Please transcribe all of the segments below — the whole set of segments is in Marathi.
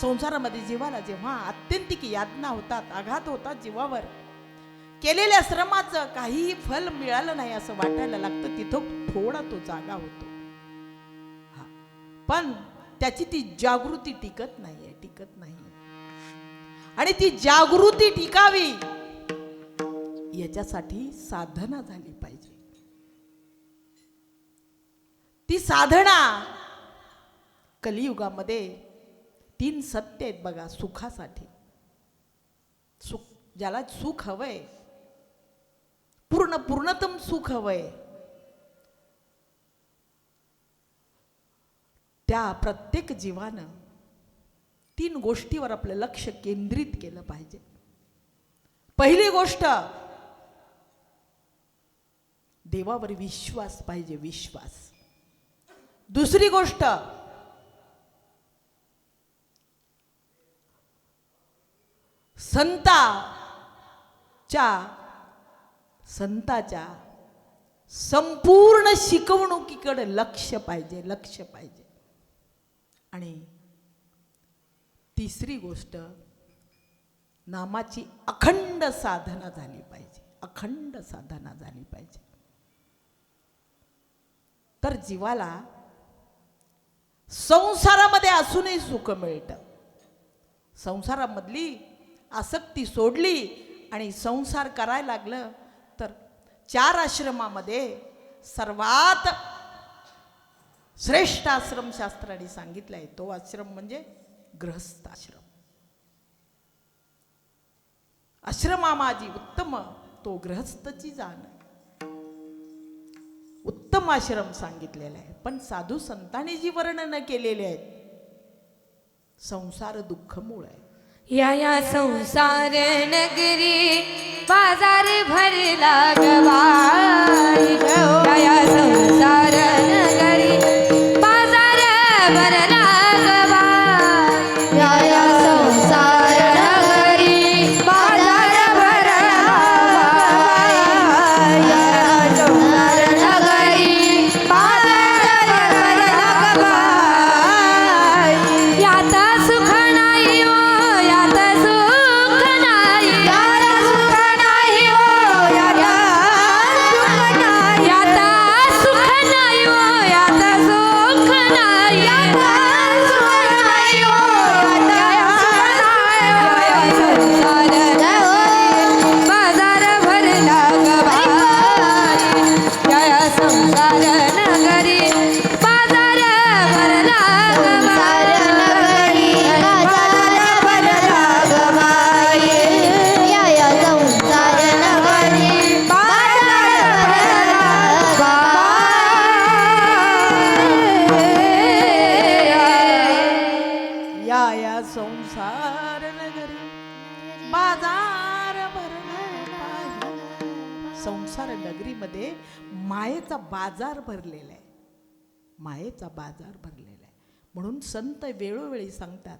संसारामध्ये जीवाला जेव्हा आत्यंतिक यातना होतात, आघात होतात जीवावर, केलेल्या श्रमाचं काहीही फल मिळालं नाही असं वाटायला लागतं, तिथं थोडा तो जागा होतो. पण त्याची ती जागृती टिकत नाहीये, टिकत नाही. आणि ती जागृती टिकावी याच्यासाठी साधना झाली पाहिजे. ती साधना कलियुगामध्ये 3 सत्य आहेत बघा सुखासाठी. सुख, ज्याला सुख हवंय, पूर्णतम सुख हवंय, त्या प्रत्येक जीवानं 3 गोष्टीवर आपलं लक्ष केंद्रित केलं पाहिजे. पहिली गोष्ट, देवावर विश्वास पाहिजे, विश्वास. दुसरी गोष्ट, संताच्या संपूर्ण शिकवणुकीकडे लक्ष पाहिजे, लक्ष पाहिजे. आणि तिसरी गोष्ट, नामाची अखंड साधना झाली पाहिजे, अखंड साधना झाली पाहिजे. तर जीवाला संसारामध्ये असूनही सुख मिळतं. संसारामधली आसक्ती सोडली आणि संसार करायला लागलं तर 4 आश्रमामध्ये सर्वात श्रेष्ठ आश्रम शास्त्राने सांगितलाय तो आश्रम म्हणजे गृहस्थ आश्रम. आश्रमा माझी उत्तम, तो गृहस्थची जाण. उत्तम आश्रम सांगितलेला आहे. पण साधू संतांनी जी वर्णन केलेले आहेत, संसार दुःख मूळ आहे. या संसार नगरी बाजार भरला गवाई, या संसार नगरी बाजार भरला गवाई, या संसार नगरी बाजार भरला गवाई, या संसार नगरी बाजार भरला गवाई. यात सुख नाही हो, यात सुख नाही, यात सुख नाही हो, यात सुख नाही, यात सुख नाही हो, यात सुख नाही, यात सुख नाही हो, यात सुख नाही. बाजार भरला गवाई, या संसार नगरी बाजार भरला गवाई, बाजार भरला गवाई, या संसार नगरी बाजार भरला गवाई. या संसार नगरी बाजार भरला पाहिजे. संसार नगरीमध्ये मायेचा बाजार भरलेला आहे, मायेचा बाजार भरलेला आहे. म्हणून संत वेळोवेळी सांगतात,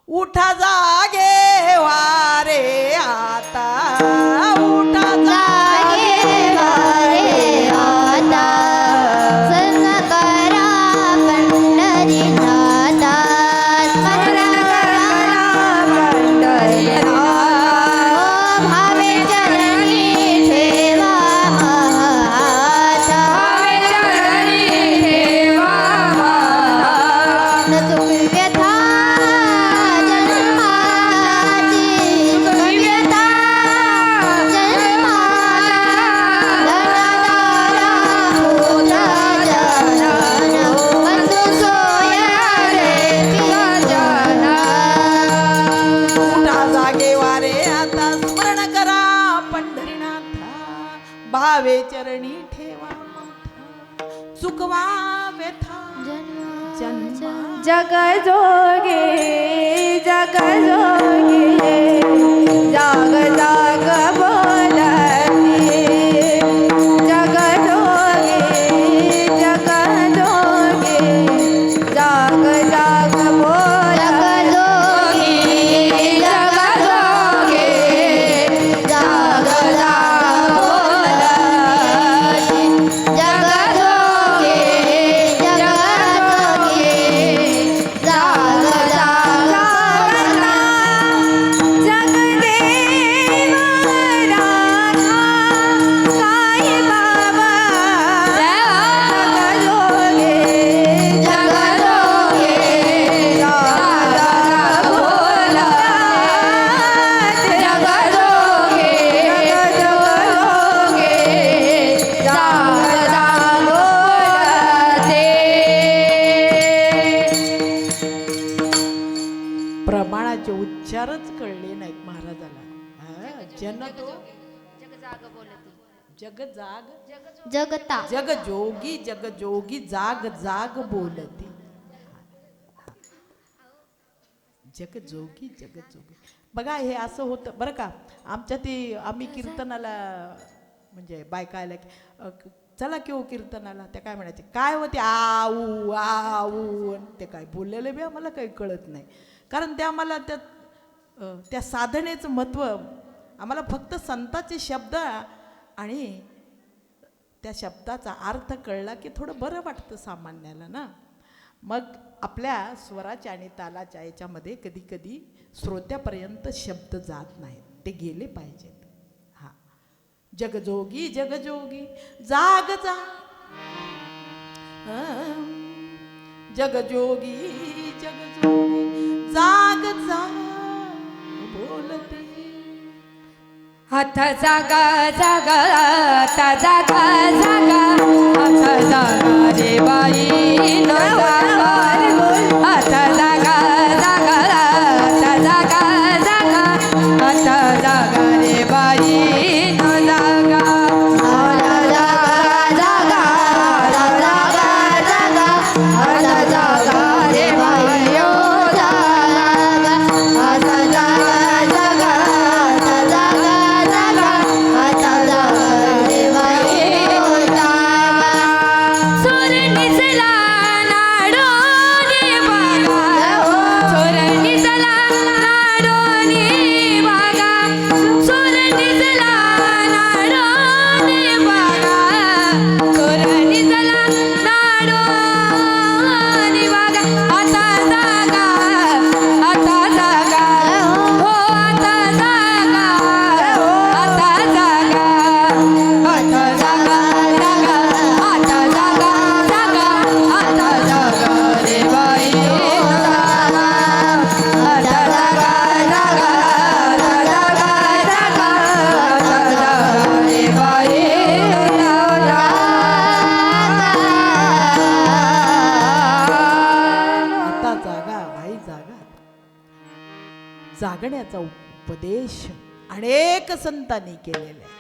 उठा जागे वारे आता, उठा जागे वारे आता, स्मरण करा पंढरीनाथा, स्मरण करा पंढरीनाथा. भावे चरणी ठेवा हाता, भावे चरणी ठेवा हाता. न चुकी व्यथा जन्माची, चुकी व्यथा जन्माला, धनदारा होता जनन, बंधू सोय रे पिया. उठा जागे वारे आता, स्मरण करा पंढरीनाथा, भावे चरणी ठेवा माथा, चुकवा व्यथा जन्मा. जग जोगे, जग जोगे, जाग जाग बोलती, जग जोगे, जग जोगे, जाग जाग बोलती, जग जोगे, जाग जाग बोलती, जग जोगे, जग जोगे, जाग जाग प्रमाणाचे उच्चारच कळले नाहीत महाराजाला. जन तो जग जाग जगता जग जोगी जाग जाग बोलती. जग जोगी बघा हे असं होतं बरं का. आमच्या ते आम्ही कीर्तनाला म्हणजे बायका आल्या की चला की हो कीर्तनाला, त्या काय म्हणायचे काय होते आऊ आऊ ते काय बोललेले बी आम्हाला काही कळत नाही. कारण ते आम्हाला त्या साधनेचं महत्त्व आम्हाला फक्त संताचे शब्द आणि त्या शब्दाचा अर्थ कळला की थोडं बरं वाटतं सामान्याला ना. मग आपल्या स्वराच्या आणि तालाच्या याच्यामध्ये कधी कधी श्रोत्यापर्यंत शब्द जात नाहीत, ते गेले पाहिजेत. हा जगजोगी जाग जा जगजोगी जाग जा बोलते. हात जागा जागा आता जागा जागा हात जागा रे बाई न जागा हात जागा जागा आता जागा जागा हात जागा रे बाई न जागा जागण्याचा उपदेश अनेक संतांनी केलेला आहे.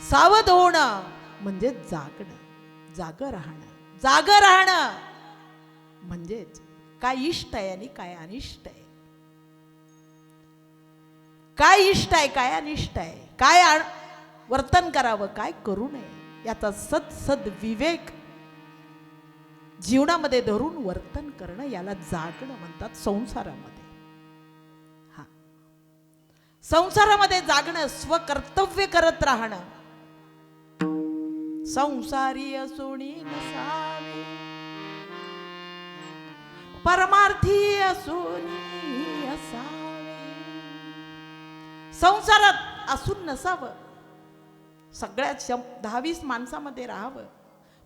सावध होणं म्हणजे जागणं, जाग राहणं म्हणजेच काय इष्ट आहे आणि काय अनिष्ट आहे, काय इष्ट आहे काय अनिष्ट आहे, काय वर्तन करावं काय करू नये याचा सद विवेक जीवनामध्ये धरून वर्तन करणं याला जागणं म्हणतात. संसारामध्ये हा संसारामध्ये जागणं, स्वकर्तव्य करत राहणं. संसारी असोनी नसावे परमार्थी असोनी असावे. संसारात असून नसावं, सगळ्यात 10-20 माणसामध्ये राहावं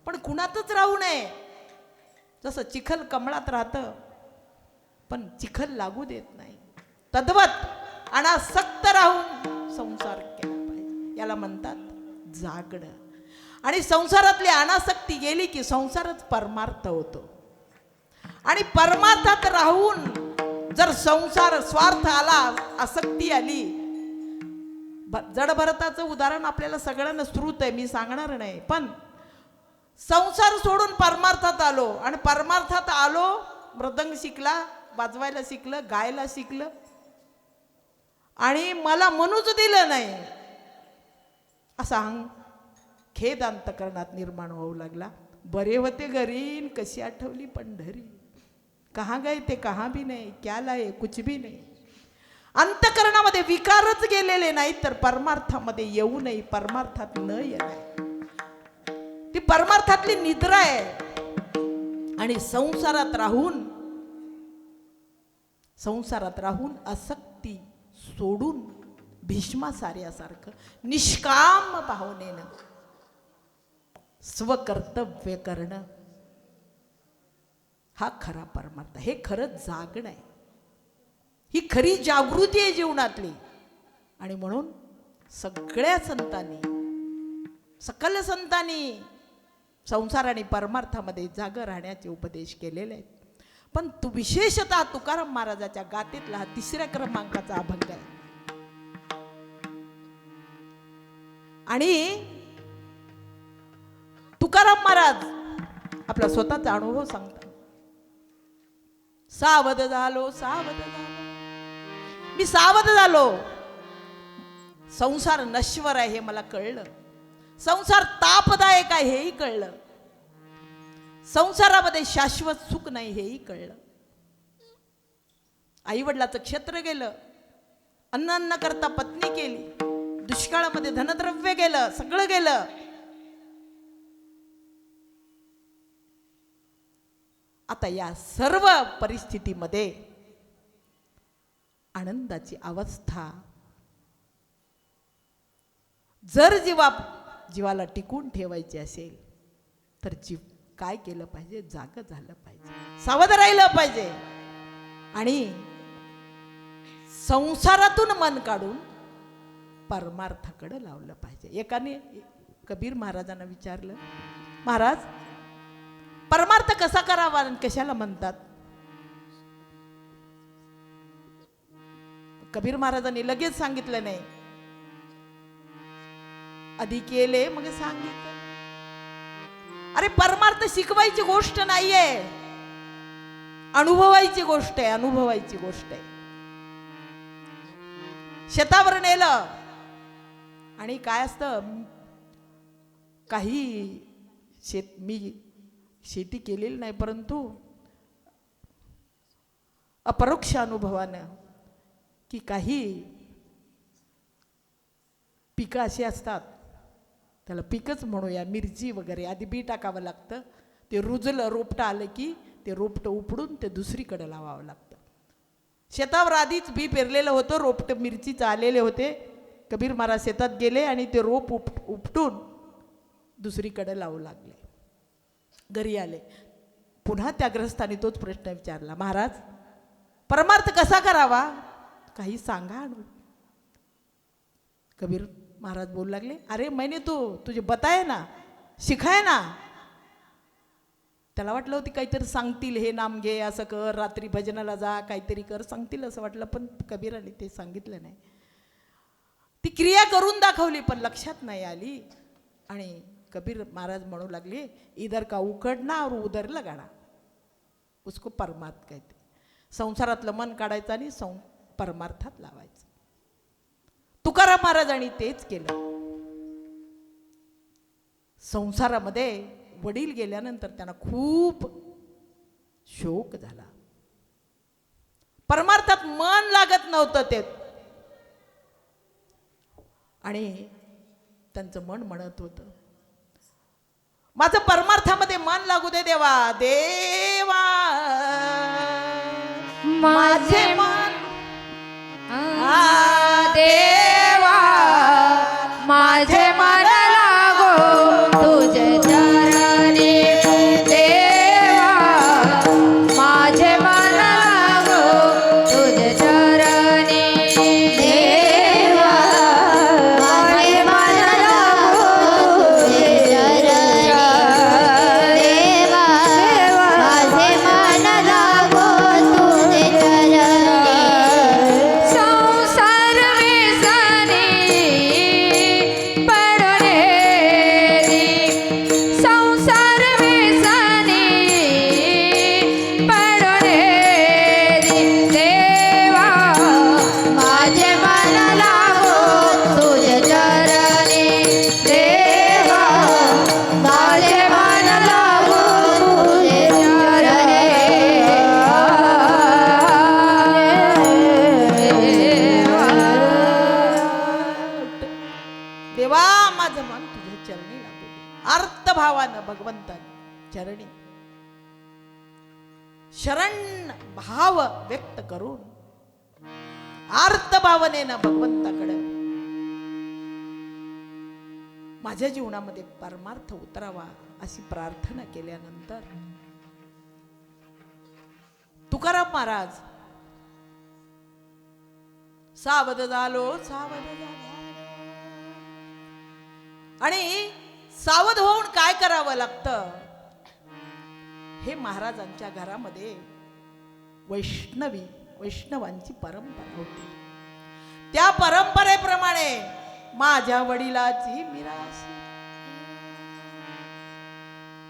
पण कुणातच राहू नये. जसं चिखल कमळात राहतं पण चिखल लागू देत नाही, तद्वत अनासक्त राहून संसार केला पाहिजे. याला म्हणतात जागणं. आणि संसारातली अनासक्ती गेली की संसारच परमार्थ होतो. आणि परमार्थात राहून जर संसार स्वार्थ आला, आसक्ती आली, जडभरताचं उदाहरण आपल्याला सगळ्यांना श्रुत आहे, मी सांगणार नाही. पण संसार सोडून परमार्थात आलो आणि परमार्थात आलो, मृदंग शिकला, वाजवायला शिकलं, गायला शिकलं आणि मला म्हणूच दिलं नाही असा खेद अंतकरणात निर्माण होऊ लागला. बरे होते घरी कशी आठवली पंढरी, कहाँ गए ते कहाँ भी नाही, क्या लाये कुछ भी नाही. अंतकरणामध्ये विकारच गेलेले नाही तर परमार्थामध्ये येऊ नये, परमार्थात न येणे ती परमार्थातली निद्रा आहे. आणि संसारात राहून आसक्ती सोडून भीष्माचार्यासारखं निष्काम भावनेनं स्वकर्तव्य करणं हा खरा परमार्थ. हे खरं जागणं आहे, ही खरी जागृती आहे जीवनातली. आणि म्हणून सगळ्या संतांनी, सकल संतांनी संसार आणि परमार्थामध्ये जाग राहण्याचे उपदेश केलेले आहेत. पण तू विशेषतः तुकाराम महाराजाच्या गाथेतला हा 3ऱ्या क्रमांकाचा अभंग आहे. आणि तुकाराम महाराज आपला स्वतःचा अनुभव सांगतात. सावध झालो, सावध झालो, मी सावध झालो. संसार नश्वर आहे हे मला कळलं. संसार तापदायक आहे हेही कळलं. संसारामध्ये शाश्वत सुख नाही हेही कळलं. आई वडिलाचं क्षेत्र गेलं, अन्न न करता पत्नी केली, दुष्काळामध्ये धनद्रव्य गेलं, सगळं गेलं. आता या सर्व परिस्थितीमध्ये आनंदाची अवस्था जर जीवाला टिकून ठेवायची असेल तर जीव काय केलं पाहिजे? जाग झालं पाहिजे, सावध राहिलं पाहिजे आणि संसारातून मन काढून परमार्थाकडे लावलं पाहिजे. एकाने कबीर महाराजांना विचारलं, महाराज परमार्थ कसा करावा आणि कशाला म्हणतात? कबीर महाराजांनी लगेच सांगितलं नाही, आधी केले मग सांगितलं. अरे परमार्थ शिकवायची गोष्ट नाहीये, अनुभवायची गोष्ट आहे, अनुभवायची गोष्ट आहे. शेतावर नेलं आणि काय असतं, काही मी शेती केलेली नाही, परंतु अपरोक्ष अनुभवानं की काही पिकं अशी असतात, त्याला पिकच म्हणूया, मिरची वगैरे, आधी बी टाकावं लागतं, ते रुजलं रोपटं आलं की ते रोपटं उपडून ते दुसरीकडे लावावं लागतं. शेतावर आधीच बी पेरलेलं होतं, रोपटं मिरचीचं आलेले होते. कबीर महाराज शेतात गेले आणि ते रोप उपटून दुसरीकडे लावू लागले. घरी आले, पुन्हा त्या ग्रस्ताने तोच प्रश्न विचारला, महाराज परमार्थ कसा करावा, काही सांगा. कबीर महाराज बोलू लागले, अरे मैंने तो तुझे बताए ना, शिकाय ना. त्याला वाटलं होती काहीतरी सांगतील, हे नाम घे, असं कर, रात्री भजनाला जा, काहीतरी कर, सांगतील असं वाटलं. पण कबीराने ते सांगितलं नाही. ती क्रिया करून दाखवली पण लक्षात नाही आली. आणि कबीर महाराज म्हणू लागले, इधर का उकडना और उधर लगाना, उसको परमार्थ कहते. संसारातलं मन काढायचं आणि परमार्थात लावायचं. तुकाराम महाराजांनी तेच केलं. संसारामध्ये वडील गेल्यानंतर त्यांना खूप शोक झाला. परमार्थात मन लागत नव्हतं ते. आणि त्यांचं मन म्हणत होतं, माझं परमार्थामध्ये मन लागू दे देवा, देवा माझे मन देवा माझे मन लागो तुझे चरणी, देवा माझे मन लागो तुझे चरणी, देवा माझे मन लागो तुझे चरणी, देवा माझे मन लागो तुझे चरणी. संसार व्यसनी पडोनेरी, संसार व्यसनी पडोनेरी, देवा माझे मन लागो तुझे चरणी, देवा माझे मन लागो तुझे देवा माझं मन तुझ्या चरणी लागू दे. अर्थभावानं भगवंतानं चरणी शरण भाव व्यक्त करून आर्त भावनेनं भगवंताकडे माझ्या जीवनामध्ये परमार्थ उतरावा अशी प्रार्थना केल्यानंतर तुकाराम महाराज सावध झालो, सावध झालो. आणि सावध होऊन काय करावं लागतं हे महाराजांच्या घरामध्ये वैष्णवांची परंपरा होती. त्या परंपरेप्रमाणे माझ्या वडिलाची मिराशी,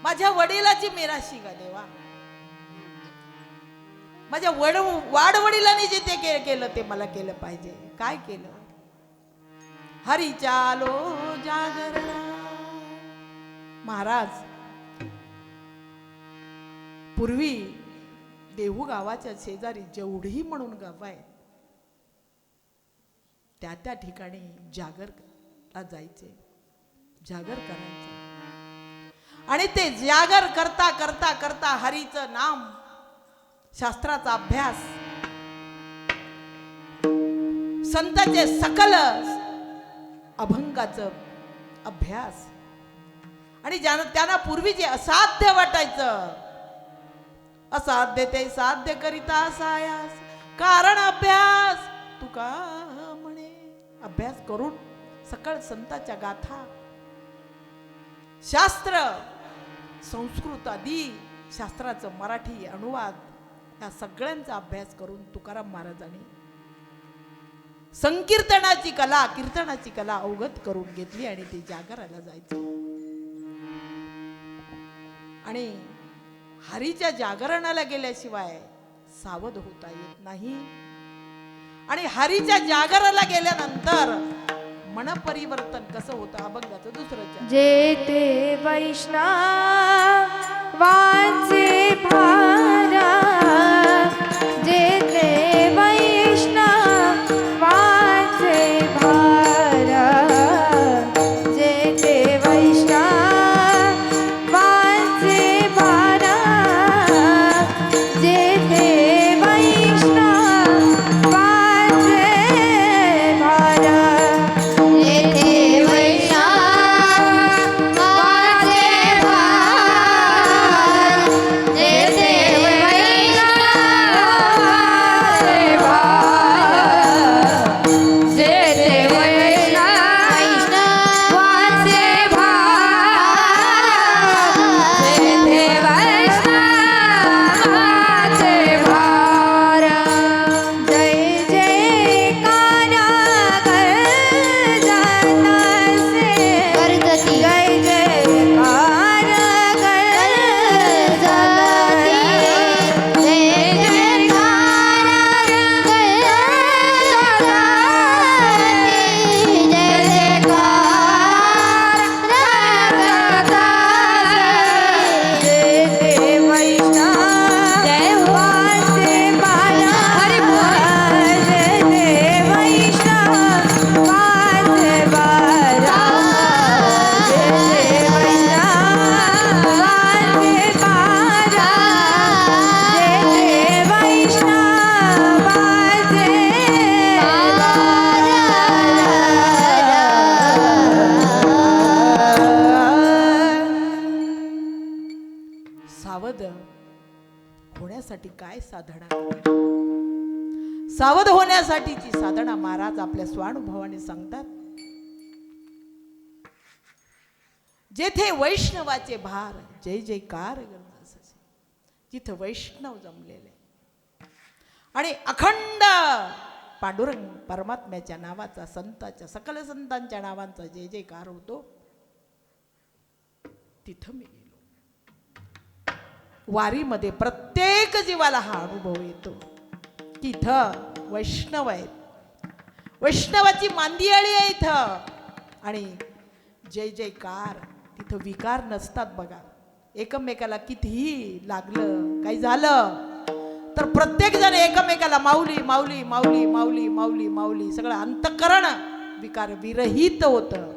माझ्या वडिलाची मिराशी गा देवा. माझ्या वाडवडिलांनी जे ते केलं ते मला केलं पाहिजे. काय केलं? हरी चालो जागरणा. महाराज पूर्वी देहू गावाच्या शेजारी जेवढी म्हणून गाव आहे त्या ठिकाणी जागरला जायचे, जागर करायचे. आणि ते जागर करता करता करता हरीचं नाम, शास्त्राचा अभ्यास, संतांचे सकल अभंगाचं अभ्यास, आणि त्यांना पूर्वी जे असाध्य वाटायचं, असाध्य ते साध्य करिता सायास कारण अभ्यास. तुका म्हणे अभ्यास करून सकळ संतांच्या गाथा, शास्त्र, संस्कृत आदी शास्त्राचं मराठी अनुवाद या सगळ्यांचा अभ्यास करून तुकाराम महाराजांनी संकीर्तनाची कला, कीर्तनाची कला अवगत करून घेतली आणि ते जागराला जायचे. आणि हरीच्या जागरणाला गेल्याशिवाय सावध होता येत नाही. आणि हरीच्या जागराला गेल्यानंतर मन परिवर्तन कसं होतं अभंगाचं दुसरं. जेते वैष्णवांचे भारा, जेते वैष्णवांचे भारा, जेते वैष्णवांचे भारा, जेते वैष्णवांचे भारा, जेथे वैष्णवांचे भार, जेथे वैष्णवांचे भार, जेते वैष्णवांचे भार, जेते वैष्णवांचे भार. जय जयकार गर्जनासे, वर्धती जय जयकार गर्जनासे, जय जयकार गर्जनासे, जय जयकार गर्जनासे. जेते वैष्णवांचे भारा, जेते वैष्णवांचे भारा, जेते वैष्णवांचे भारा, जेते वैष्णवांचे सावध होण्यासाठी काय साधना करावी? सावध होण्यासाठीची साधना महाराज आपल्या स्वानुभवाने सांगतात. जेथे वैष्णवाचे भार, जय जयकार गर्जनासे, जिथं वैष्णव जमलेले आणि अखंड पांडुरंग परमात्म्याच्या नावाचा, संतांच्या, सकल संतांच्या नावांचा जय जयकार होतो, तिथं मी गेलो. वारीमध्ये प्रत्येक जीवाला हा अनुभव येतो की इथं वैष्णव आहेत, वैष्णवाची मांदियाळी आहे इथं, आणि जय जयकार, तिथं विकार नसतात. बघा, एकमेकाला कितीही लागलं, काही झालं तर प्रत्येक जण एकमेकाला माऊली माऊली माऊली माऊली माऊली माऊली, सगळं अंतःकरण विकार विरहित होतं,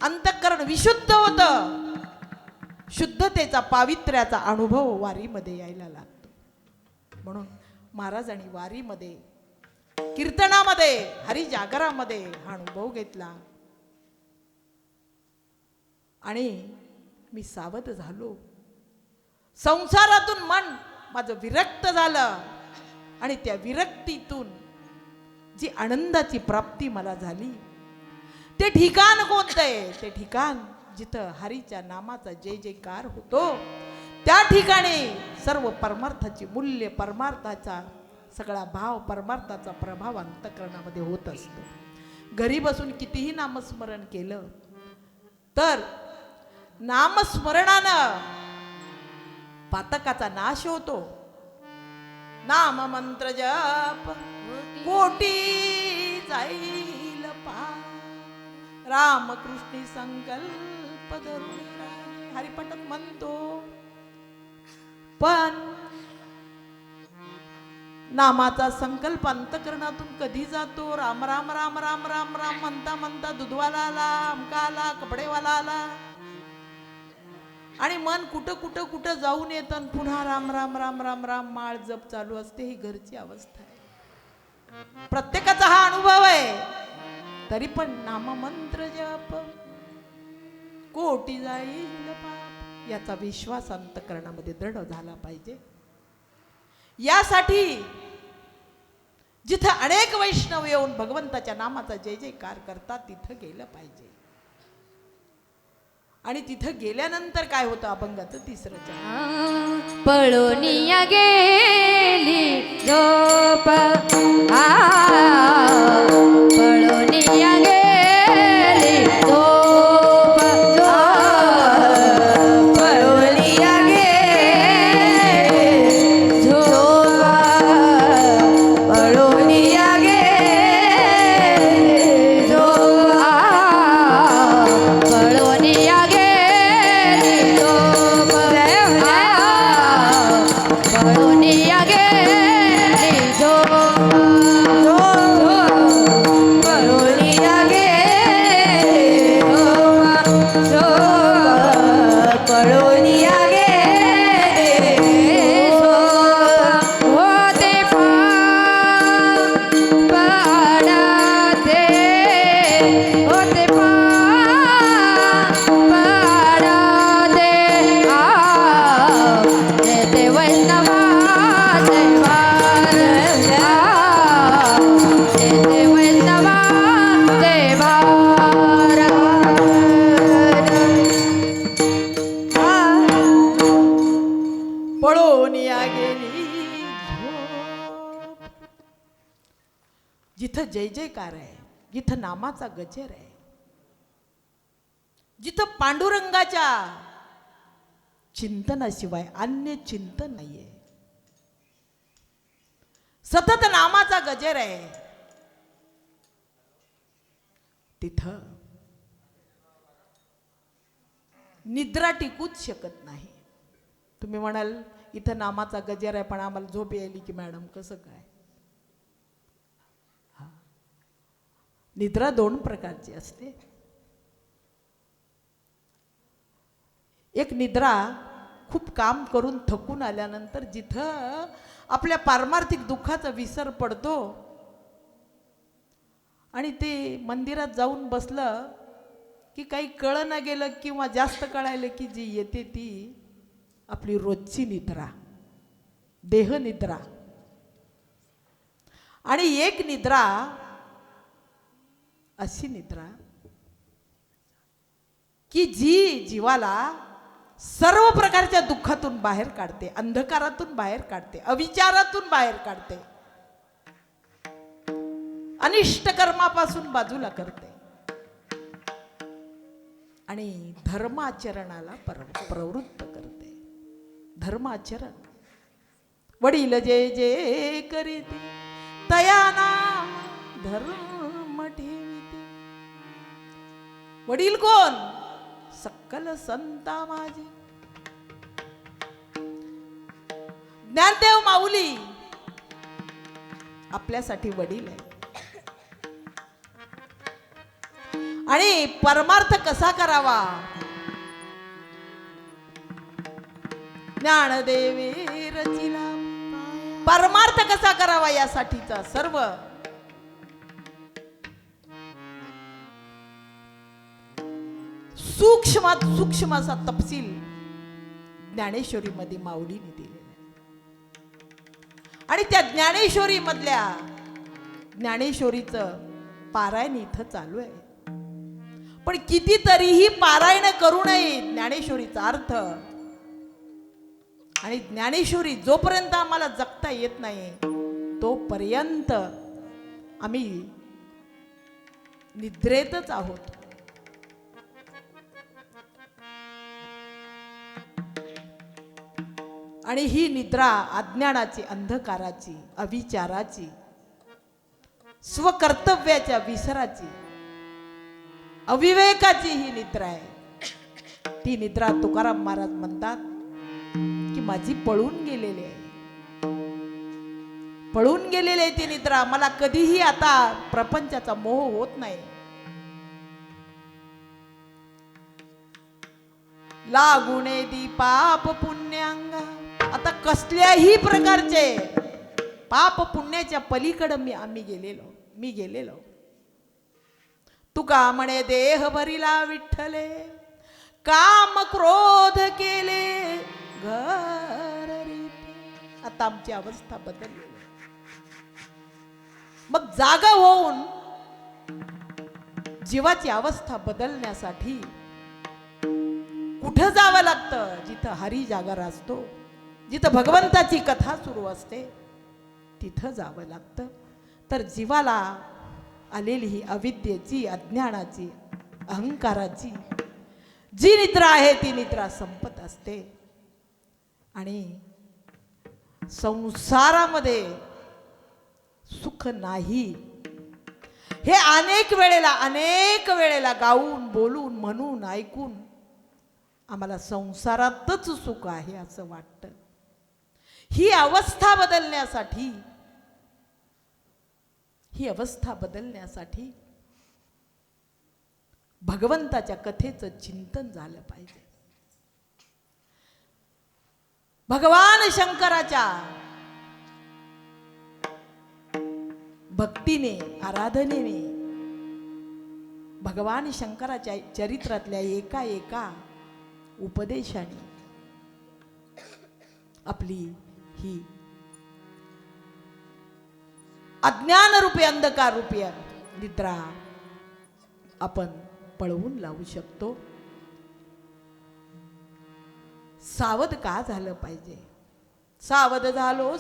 अंतःकरण विशुद्ध होतं. शुद्धतेचा, पावित्र्याचा अनुभव वारीमध्ये यायला लागतो. म्हणून महाराजांनी वारीमध्ये, कीर्तनामध्ये, हरिजागरामध्ये हा अनुभव घेतला. आणि मी सावध झालो. संसारातून मन माझं विरक्त झालं आणि त्या विरक्तीतून जी आनंदाची प्राप्ती मला झाली, ते ठिकाण कोणतं आहे? ते ठिकाण जिथं हरीच्या नामाचा जय जयकार होतो त्या ठिकाणी सर्व परमार्थाची मूल्य, परमार्थाचा सगळा भाव, परमार्थाचा प्रभाव अंतःकरणामध्ये होत असतो. घरी बसून कितीही नामस्मरण केलं तर नामस्मरणानं पातकाचा नाश होतो. नाम मंत्र जप कोटी जाईल पार, रामकृष्णी संकल्प धरून राही. हरिपाठात म्हणतो, पण नामाचा संकल्प अंतःकरणातून कधी जातो? राम राम राम राम राम राम म्हणता म्हणता दूधवाला आला, अमका आला, कपडेवाला आला आणि मन कुठं कुठं कुठं जाऊन येतं आणि पुन्हा राम राम राम राम राम माळ जप चालू असते. ही घरची अवस्था आहे. प्रत्येकाचा हा अनुभव आहे. तरी पण नाममंत्र जप कोटी जाईल पाप, याचा विश्वास अंतःकरणामध्ये दृढ झाला पाहिजे. यासाठी जिथं अनेक वैष्णव येऊन भगवंताच्या नामाचा जय जयकार करतात तिथं गेलं पाहिजे. आणि तिथं गेल्यानंतर काय होतं? अभंगाचं तिसरं चरण. पळोनिया गेली झोप, पळोनिया गेली झोप, पळोनिया गेली झोप, पळोनिया गेली झोप, पळोनिया पळोनिया गेली झोप, पळोनिया गेली झोप, पळोनिया गेली झोप. होते पाडाते, होते पाडाते, ते वैष्णवा पळोनिया गेली झोप. जिथं जय जयकार आहे, जिथं नामाचा गजर आहे, जिथं पांडुरंगाच्या चिंतनाशिवाय अन्य चिंतन नाहीये, सतत नामाचा गजर आहे, तिथं निद्रा टिकूच शकत नाही. तुम्ही म्हणाल इथं नामाचा गजर आहे पण आम्हाला झोप यायली की मॅडम, कसं काय? निद्रा दोन प्रकारची असते. एक निद्रा खूप काम करून थकून आल्यानंतर जिथं आपल्या पारमार्थिक दुःखाचा विसर पडतो आणि ते मंदिरात जाऊन बसलं की काही कळना गेलं किंवा जास्त कळायलं की जी येते ती आपली रोजची निद्रा, देह निद्रा. आणि एक निद्रा अशी निद्रा की जी जीवाला सर्व प्रकारच्या दुःखातून बाहेर काढते, अंधकारातून बाहेर काढते, अविचारातून बाहेर काढते, अनिष्ट कर्मापासून बाजूला करते आणि धर्माचरणाला प्रवृत्त करते. धर्माचरण. वडील जे जे करीती तयाना धर्म ठेविती. वडील कोण? सक्कल संता माझी. ज्ञानदेव माऊली आपल्यासाठी वडील आहे. आणि परमार्थ कसा करावा? ज्ञानदेवे रचिला. परमार्थ कसा करावा यासाठीचा सर्व सूक्ष्मात सूक्ष्म असा तपशील ज्ञानेश्वरी मध्ये माऊलीने दिलेला आहे. आणि त्या ज्ञानेश्वरी मधल्या ज्ञानेश्वरीचं पारायण इथं चालू आहे. पण कितीतरीही पारायण करू नये ज्ञानेश्वरीचा अर्थ. आणि ज्ञानेश्वरी जोपर्यंत आम्हाला जगता येत नाही तोपर्यंत आम्ही निद्रेतच आहोत. आणि ही निद्रा अज्ञानाची, अंधकाराची, अविचाराची, स्वकर्तव्याच्या विसराची, अविवेकाची ही निद्रा आहे. ती निद्रा तुकाराम महाराज म्हणतात की माझी पळून गेलेली आहे, पळून गेलेली आहे ती निद्रा. मला कधीही आता प्रपंचाचा मोह होत नाही. लागुणे दी पाप पुण्यांग. आता कसल्याही प्रकारचे पाप पुण्याच्या पलीकडे मी गेलेलो. तुका म्हणे देह भरिला विठ्ठले, काम क्रोध केले घर रीते. आता आमची अवस्था बदलली. मग जागा होऊन जीवाची अवस्था बदलण्यासाठी कुठं जावं लागतं? जिथं हरी जागर असतो, जिथं भगवंताची कथा सुरू असते तिथं जावं लागतं. तर जीवाला आलेली ही अविद्येची, अज्ञानाची, अहंकाराची जी निद्रा आहे ती निद्रा संपत असते. आणि संसारामध्ये सुख नाही हे अनेक वेळेला गाऊन, बोलून, म्हणून, ऐकून आम्हाला संसारातच सुख आहे असं वाटतं. ही अवस्था बदलण्यासाठी भगवंताच्या कथेचं चिंतन झालं पाहिजे. भगवान शंकराच्या भक्तीने, आराधनेने, भगवान शंकराच्या चरित्रातल्या एका उपदेशाने आपली ही अज्ञान रूपी, अंधकार रूपी निद्रा आपण पळवून लावू शकतो. सावध का झालं पाहिजे? सावध झालो.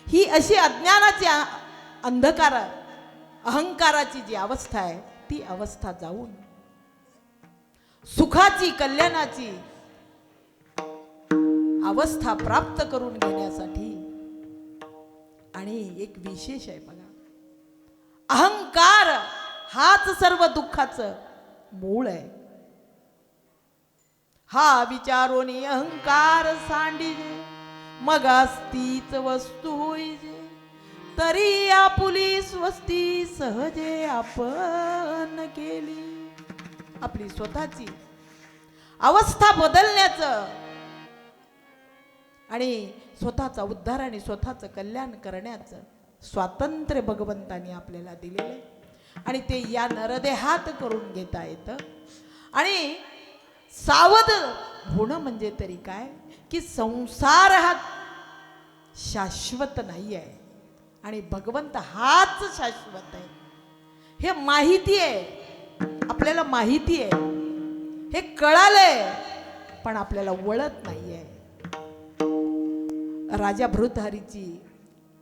ही अशी अज्ञानाची, अंधकार, अहंकाराची जी अवस्था आहे ती अवस्था जाऊन सुखाची, कल्याणाची अवस्था प्राप्त करून घेण्यासाठी. आणि एक विशेष आहे बघा, अहंकार हाच सर्व दुःखाचं मूळ आहे. हा विचारोनी अहंकार सांडिजे, मग असतीच वस्तू होईजे. तरी आपुली स्वस्ती सहजे आपण केली. आपली स्वतःची अवस्था बदलण्याचं आणि स्वतःचा उद्धार आणि स्वतःचं कल्याण करण्याचं स्वातंत्र्य भगवंतानी आपल्याला दिलेलं आहे. आणि ते या नरदेहात करून घेता येतं. आणि सावध होणं म्हणजे तरी काय की संसार हा शाश्वत नाही आहे आणि भगवंत हाच शाश्वत आहे. हे माहिती आहे, आपल्याला माहिती आहे, हे कळालंय, पण आपल्याला वळत नाहीये. राजा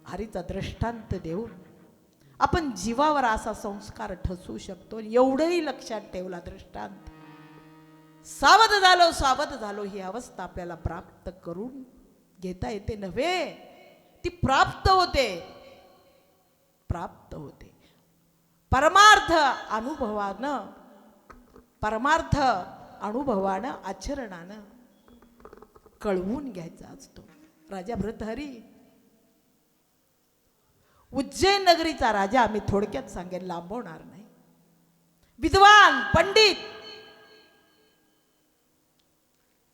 हरीचा दृष्टांत देऊन आपण जीवावर असा संस्कार ठसवू शकतो. एवढंही लक्षात ठेवला दृष्टांत. सावध झालो ही अवस्था आपल्याला प्राप्त करून घेता येते नव्हे, ती प्राप्त होते. परमार्थ अनुभवानं आचरणानं कळवून घ्यायचा असतो. राजा भृतहरी उज्जैन नगरीचा राजा, आम्ही थोडक्यात सांगेन, लांबवणार नाही. विद्वान, पंडित,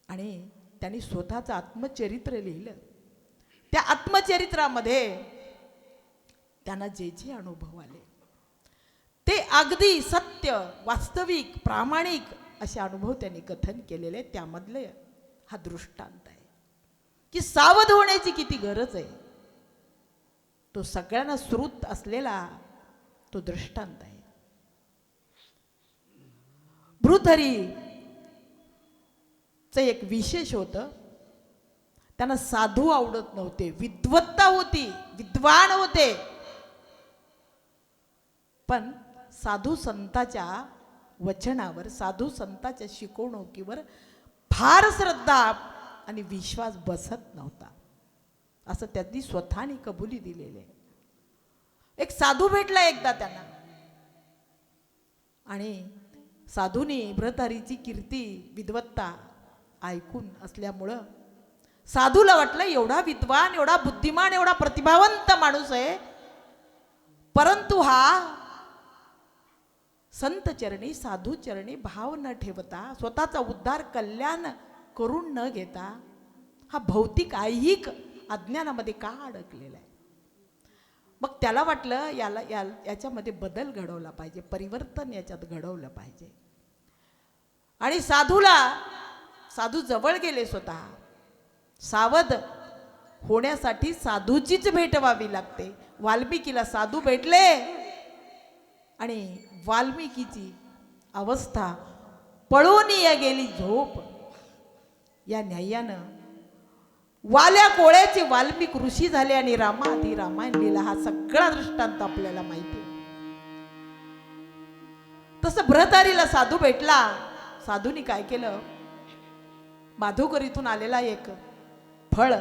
आणि त्यांनी स्वतःचं आत्मचरित्र लिहिलं. त्या आत्मचरित्रामध्ये त्यांना जे जे अनुभव आले ते अगदी सत्य, वास्तविक, प्रामाणिक असे अनुभव त्यांनी कथन केलेले. त्यामधले हा दृष्टांत आहे की सावध होण्याची किती गरज आहे. तो सगळ्यांना श्रुत असलेला तो दृष्टांत आहे. भृतहरीचं एक विशेष होतं, त्यांना साधू आवडत नव्हते, विद्वत्ता होती, विद्वान होते, पण साधू संताच्या वचनावर, साधू संताच्या शिकवणुकीवर फार श्रद्धा आणि विश्वास बसत नव्हता, असं त्यांनी स्वतःने कबुली दिलेले. एक साधू भेटला एकदा त्यांना, आणि साधूनी भृतहरीची कीर्ती विद्वत्ता ऐकून असल्यामुळं साधूला वाटलं एवढा विद्वान, एवढा बुद्धिमान, एवढा प्रतिभावंत माणूस आहे, परंतु हा संत चरणी, साधू चरणी भाव न ठेवता, स्वतःचा उद्धार कल्याण करून न घेता हा भौतिक ऐहिक अज्ञानामध्ये का अडकलेला आहे. मग त्याला वाटलं याच्यामध्ये बदल घडवला पाहिजे, परिवर्तन याच्यात घडवलं पाहिजे. आणि साधू जवळ गेले. स्वतः सावध होण्यासाठी साधूचीच भेट व्हावी लागते. वाल्मिकीला साधू भेटले आणि वाल्मिकीची अवस्था पळून या गेली झोप. या न्यायानं वाल्या कोळ्याचे वाल्मिक ऋषी झाले आणि रामाआधी रामायण लिहिला. हा सगळा दृष्टांत आपल्याला माहिती आहे. तसं भृतहरीला साधू भेटला. साधूनी काय केलं, माधुकरीतून आलेला एक फळ,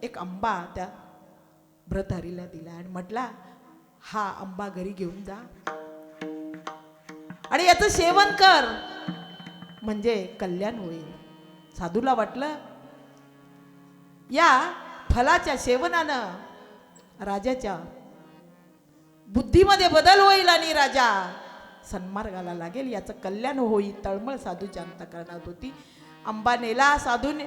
एक आंबा त्या भृतहरीला दिला आणि म्हटला, हा आंबा घरी घेऊन जा आणि याचं सेवन कर, म्हणजे कल्याण होईल. साधूला वाटलं या फलाच्या सेवनानं राजाच्या बुद्धीमध्ये बदल होईल आणि राजा सन्मार्गाला लागेल, याचं कल्याण होईल. तळमळ साधूच्या अंतःकरणात होती. आंबा नेला साधूने,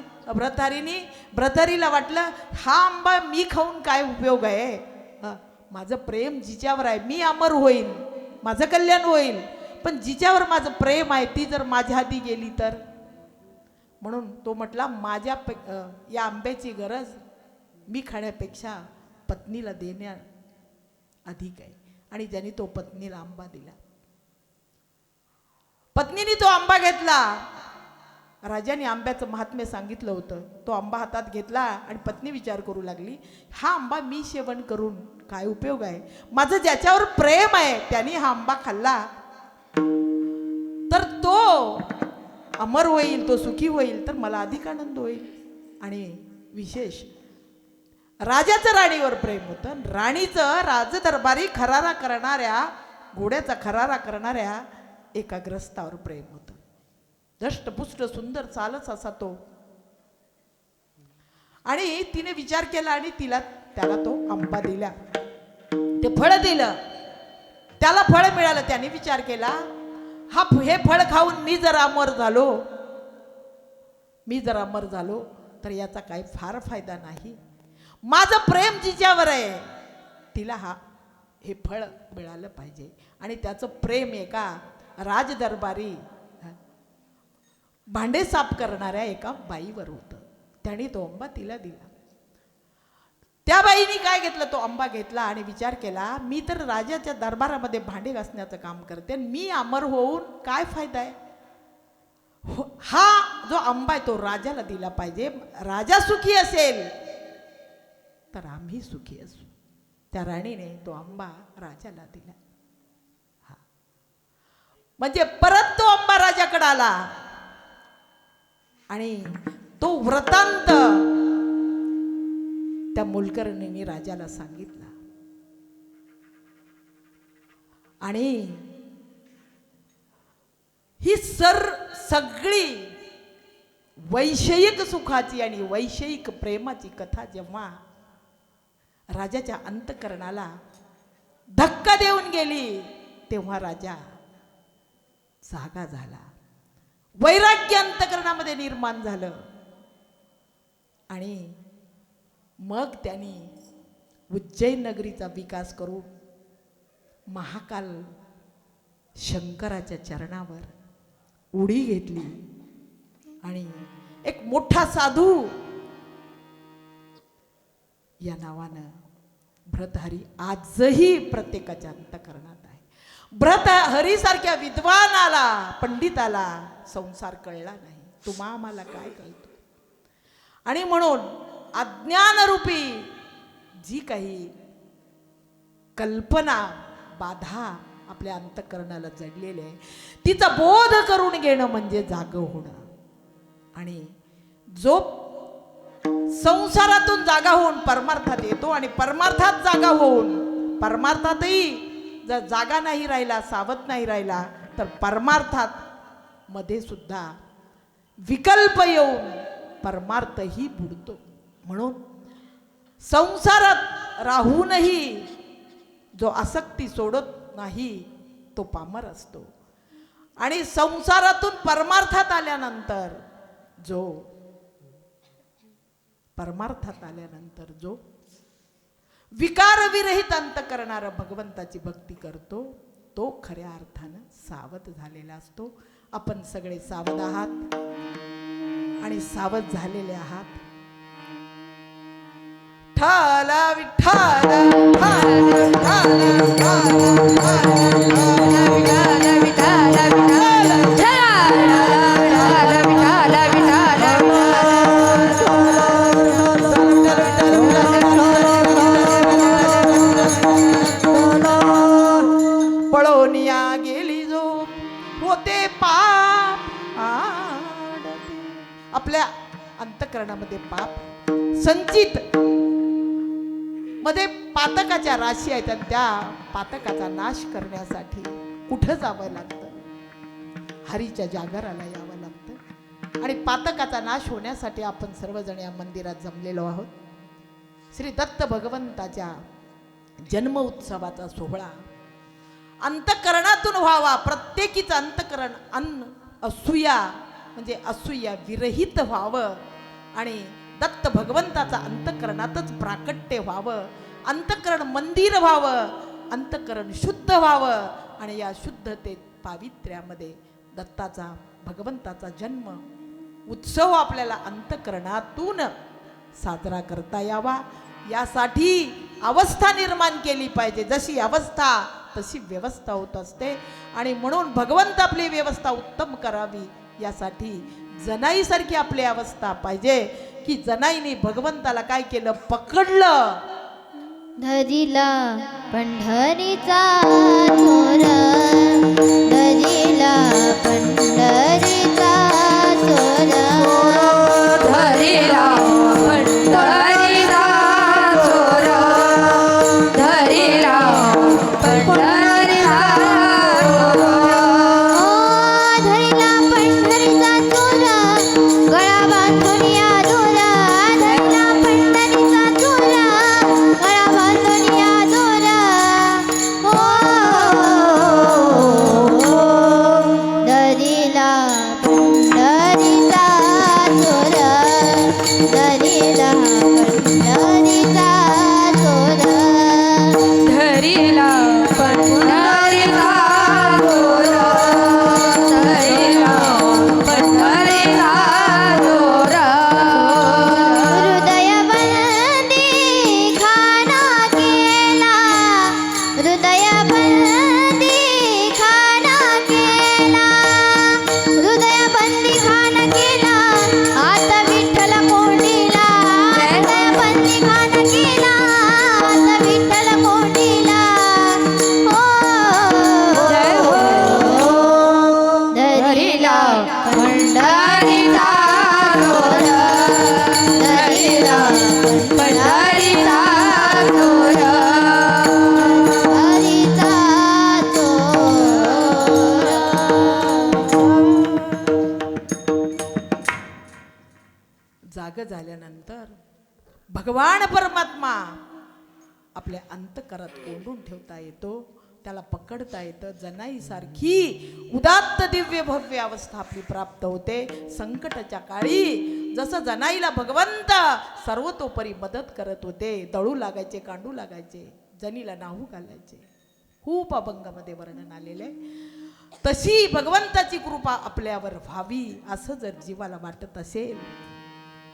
भृतहरीला वाटलं हा आंबा मी खाऊन काय उपयोग आहे, माझं प्रेम जिच्यावर आहे मी अमर होईल, माझं कल्याण होईल, पण जिच्यावर माझं प्रेम आहे ती जर माझ्या हाती गेली तर. म्हणून तो म्हटला माझ्या या आंब्याची गरज मी खाण्यापेक्षा पत्नीला देण्या अधिक आहे. आणि ज्याने तो पत्नीला आंबा दिला. पत्नीने तो आंबा घेतला. राजाने आंब्याचं महात्म्य सांगितलं होतं. तो आंबा हातात घेतला आणि पत्नी विचार करू लागली, हा आंबा मी सेवन करून काय उपयोग आहे, माझं ज्याच्यावर प्रेम आहे त्याने हा आंबा खाल्ला तर तो अमर होईल, तो सुखी होईल, तर मला अधिक आनंद होईल. आणि विशेष राजाचं राणीवर प्रेम होतं. राणीचं राजदरबारी खरारा करणाऱ्या, घोड्याचा खरारा करणाऱ्या एका ग्रस्तावर प्रेम होतं. दष्टपुष्ट सुंदर चालच असा तो. आणि तिने विचार केला आणि त्याला तो आंबा दिला, ते फळ दिलं, त्याला फळ मिळालं. त्याने विचार केला, हे फळ खाऊन मी जर अमर झालो तर याचा काही फार फायदा नाही. माझं प्रेम जिच्यावर आहे तिला हे फळ मिळालं पाहिजे. आणि त्याचं प्रेम एका राजदरबारी भांडे साफ करणाऱ्या एका बाईवर होतं. त्याने तो आंबा तिला दिला. त्या बाईने काय घेतलं, तो आंबा घेतला आणि विचार केला, मी तर राजाच्या दरबारामध्ये भांडे घासण्याचं काम करते, मी अमर होऊन काय फायदा आहे. हा जो आंबा आहे तो राजाला दिला पाहिजे. राजा सुखी असेल तर आम्ही सुखी असू. त्या राणीने तो आंबा राजाला दिला. म्हणजे परत तो आंबा राजाकडे आला आणि तो वृत्तांत त्या मोलकरणीने राजाला सांगितला. आणि ही सगळी वैषयिक सुखाची आणि वैषयिक प्रेमाची कथा जेव्हा राजाच्या अंतःकरणाला धक्का देऊन गेली, तेव्हा राजा जागा झाला. वैराग्य अंतःकरणामध्ये निर्माण झालं. आणि मग त्यांनी उज्जैन नगरीचा विकास करून महाकाल शंकराच्या चरणावर उडी घेतली. आणि एक मोठा साधू या नावानं भृतहरी आजही प्रत्येकाच्या अंतःकरणात आहे. भर्तहरीसारख्या विद्वानाला पंडिताला संसार कळला नाही, तुम्हा आम्हाला काय कळतो. आणि म्हणून अज्ञानरूपी जी काही कल्पना बाधा आपल्या अंतःकरणाला जडलेली आहे तिचा बोध करून घेणं म्हणजे जागं होणं. आणि जो संसारातून जागा होऊन परमार्थात येतो आणि परमार्थात जागा होऊन परमार्थातही जर जागा नाही राहिला, सावध नाही राहिला तर परमार्थात मध्ये सुद्धा विकल्प येऊन परमार्थही बुडतो. म्हणून संसारात राहूनही जो आसक्ती सोडत नाही तो पामर असतो. आणि संसारातून परमार्थात आल्यानंतर जो विकारविरहित अंतःकरणाला भगवंताची भक्ती करतो तो खऱ्या अर्थानं सावध झालेला असतो. आपण सगळे सावध आहात आणि सावध झालेले आहात. ठाल विठ्ठल ठाल ठाल पळोनिया गेली जो होते पाप आडते. आपल्या अंतःकरणामध्ये पाप संचित मध्ये पातकाच्या राशी आहेत आणि त्या पातकाचा नाश करण्यासाठी कुठं जावं लागतं, हरीच्या जागराला यावं लागतं. आणि पातकाचा नाश होण्यासाठी आपण सर्वजण या मंदिरात जमलेलो आहोत. श्री दत्त भगवंताच्या जन्म उत्सवाचा सोहळा अंतःकरणातून व्हावा. प्रत्येकीचं अंतःकरण असूया म्हणजे असूया विरहित व्हावं आणि दत्त भगवंताचा अंतःकरणातच प्राकट्य व्हावं. अंतःकरण मंदिर व्हावं, अंतःकरण शुद्ध व्हावं आणि या शुद्धते पावित्र्यामध्ये दत्ताचा भगवंताचा जन्म उत्सव आपल्याला अंतःकरणातून साजरा करता यावा. यासाठी अवस्था निर्माण केली पाहिजे. जशी अवस्था तशी व्यवस्था होत असते. आणि म्हणून भगवंत आपली व्यवस्था उत्तम करावी यासाठी जनाईसारखी आपली अवस्था पाहिजे की जनाईने भगवंताला काय केलं, पकडलं, धरिला पंढरीचा चोर, धरिला पंढरीचा चोर, धरिला पंढरीचा चोर, धरिला पंढरीचा चोर. धरिला पंढरीचा चोर, गळा बांधून या दोर, धरिला पंढरीचा चोर, गळा बांधून या दोर. धरिला पंढरीचा चोर, धरिला पंढरीचा चोर. धरिला पंढरीचा चोर, धरिला पंढरीचा चोर. हृदय बंदी खाना केला, हृदय बंदी खाना केला, हृदय बंदी खाना केला, आता विठ्ठल कोंडीला, हृदय बंदी खाना केला, आता विठ्ठल कोंडीला. जय हो. धरिला पंढरीचा चोर, धरिला पंढरीचा चोर. हरीचा जाग झाल्यानंतर भगवान परमात्मा आपल्या अंतःकरात कोंडून ठेवता येतो, त्याला पकडता येतं. जनाईसारखी उदात्त दिव्य भव्य अवस्था आपली प्राप्त होते. संकटाच्या काळी जसं जनाईला भगवंत सर्वतोपरी मदत करत होते, दळू लागायचे, कांडू लागायचे, जनीला नाहू घालायचे, खूप अभंगामध्ये वर्णन आलेले. तशी भगवंताची कृपा आपल्यावर व्हावी असं जर जीवाला वाटत असेल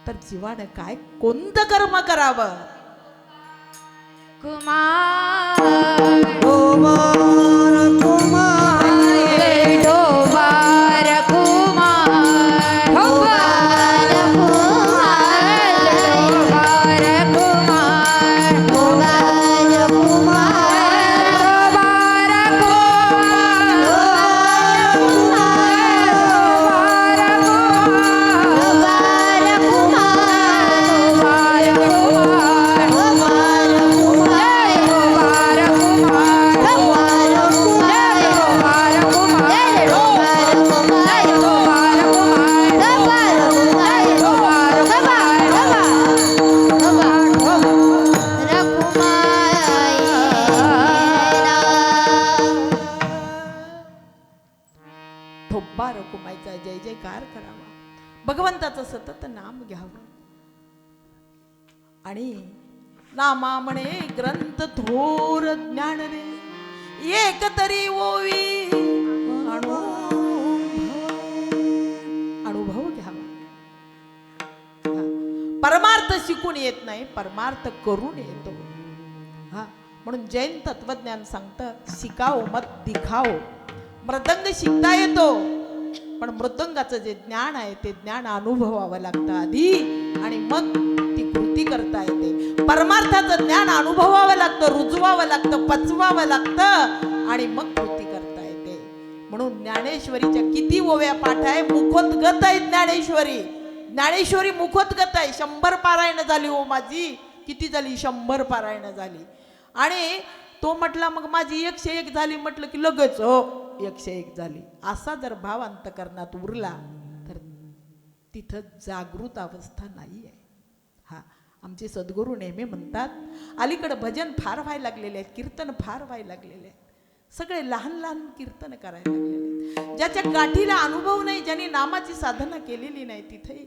तर जीवानं काय कोणतं कर्म करावं. कुमार कुमार भगवंताचं सतत नाम घ्यावं. आणि नामा म्हणे ग्रंथ थोर ज्ञान रे, एक तरी ओवी अनुभव घ्यावा. परमार्थ शिकून येत नाही, परमार्थ करून येतो. हा, म्हणून जैन तत्वज्ञान सांगतं शिकाओ मत दिखाओ. मृदंग शिकता येतो, पण मृदंगाचं जे ज्ञान आहे ते ज्ञान अनुभवावं लागतं आधी, आणि मग ती कृती करता येते. परमार्थाचं ज्ञान अनुभवावं लागतं, रुजवावं लागतं, पचवावं लागतं, आणि मग कृती करता येते. म्हणून ज्ञानेश्वरीच्या किती ओव्या पाठ आहे, मुखोद्गत आहे ज्ञानेश्वरी. ज्ञानेश्वरी मुखोद्गत आहे. 100 पारायण झाली हो माझी. किती झाली? 100 पारायण झाली. आणि तो म्हटला मग माझी 101 झाली, म्हटलं की लगेच हो 101 झाली. असा जर भाव अंतकरणात उरला तर तिथं जागृत अवस्था नाही आहे. हा, आमचे सद्गुरू नेहमी म्हणतात अलीकडं भजन फार व्हायला लागलेले आहेत, कीर्तन फार व्हायला लागलेले आहेत. सगळे लहान लहान कीर्तन करायला लागलेले आहेत. ज्याच्या गाठीला अनुभव नाही, ज्यांनी नामाची साधना केलेली नाही, तिथेही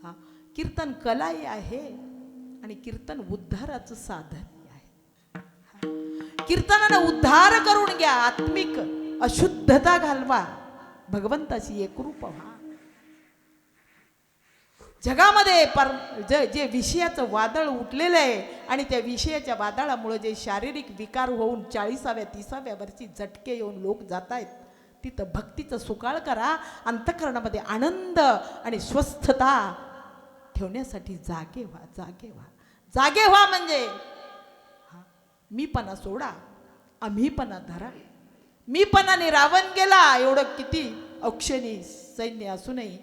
हा कीर्तन कलाही आहे आणि कीर्तन उद्धाराचं साधनही आहे. कीर्तनानं उद्धार करून घ्या, आत्मिक अशुद्धता घालवा, भगवंताशी एकरूप व्हा. जगामध्ये जे विषयाचं वादळ उठलेलं आहे आणि त्या विषयाच्या वादळामुळे जे शारीरिक विकार होऊन 40व्या 30व्या वर्षी झटके येऊन लोक जात आहेत, तिथं भक्तीचं सुकाळ करा. अंतःकरणामध्ये आनंद आणि स्वस्थता ठेवण्यासाठी जागे व्हा, जागे व्हा. जागे व्हा म्हणजे मीपणा सोडा, आम्हीपणा धरा. मीपणाने रावण गेला, एवढं किती औक्षणी सैन्य असूनही,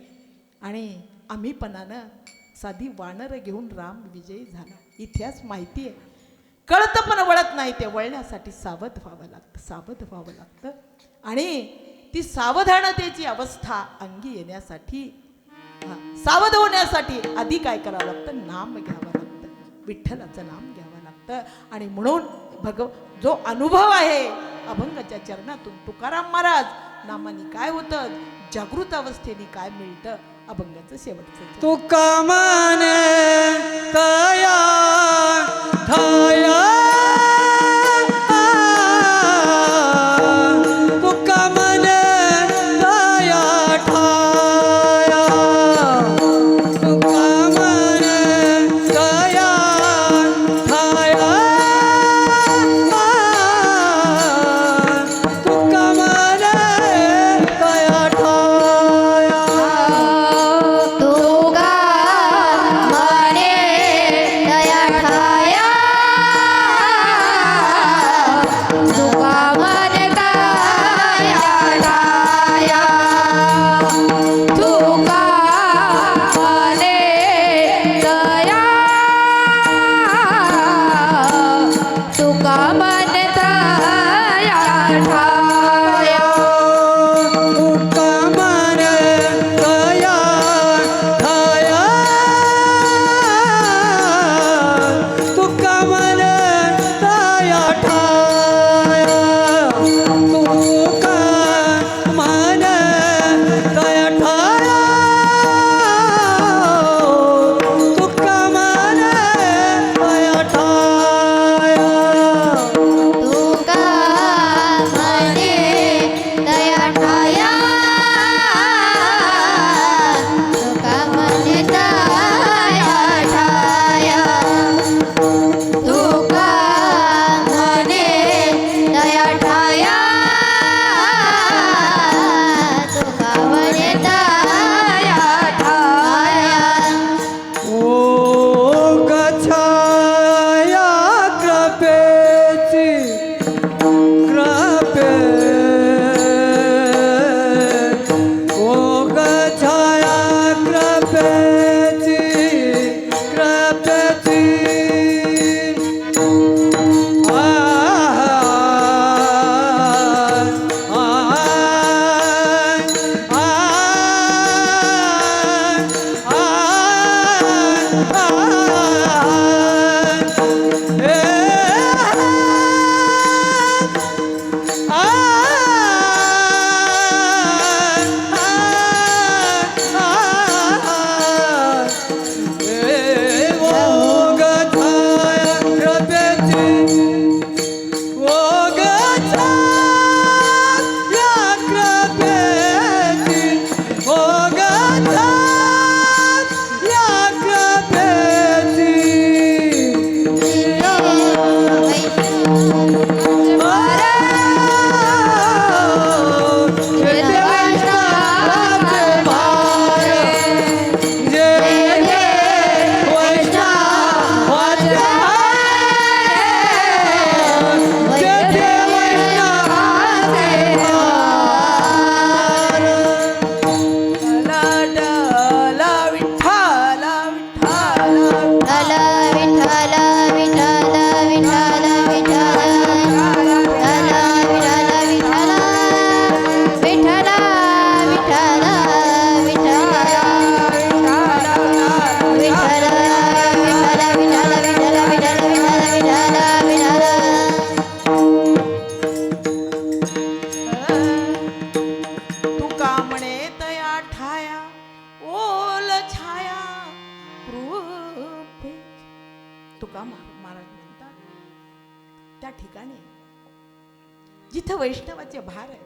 आणि आम्हीपणानं साधी वानर घेऊन राम विजयी झाला. इतिहास माहिती आहे. कळतं पण वळत नाही. ते वळण्यासाठी सावध व्हावं लागतं, सावध व्हावं लागतं. आणि ती सावधानतेची अवस्था अंगी येण्यासाठी, सावध होण्यासाठी आधी काय करावं लागतं? नाम घ्यावं लागतं, विठ्ठलाचं नाम घ्यावं लागतं. आणि म्हणून जो अनुभव आहे अभंगाच्या चरणातून, तुकाराम महाराज नामाने काय होतं, जागृत अवस्थेने काय मिळतं, अभंगाचं शेवटचं. तुका मन कया ठाया, तुका मन कया ठाया, तुका मन कया ठाया, तुका मन कया ठाया. तुका म्हणे महाराज म्हणतात त्या ठिकाणी जिथं वैष्णवाचे भार आहे,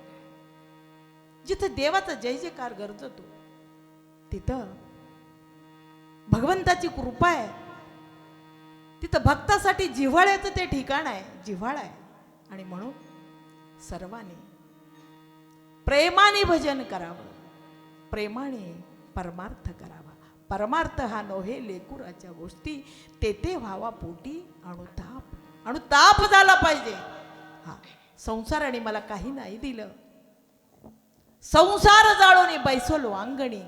जिथं देवाचा जय जयकार गरजतो, तिथं भगवंताची कृपा आहे, तिथं भक्तासाठी जिव्हाळ्याचं ते ठिकाण आहे, जिव्हाळा आहे. आणि म्हणून सर्वांनी प्रेमाने भजन करावं, प्रेमाने परमार्थ करावा. परमार्थ हा नव्हे लेकुराच्या गोष्टी, ते व्हावा पोटी अनुताप झाला पाहिजे. हा संसाराने मला काही नाही दिलं, संसार जाळोनी बैसलो अंगणी,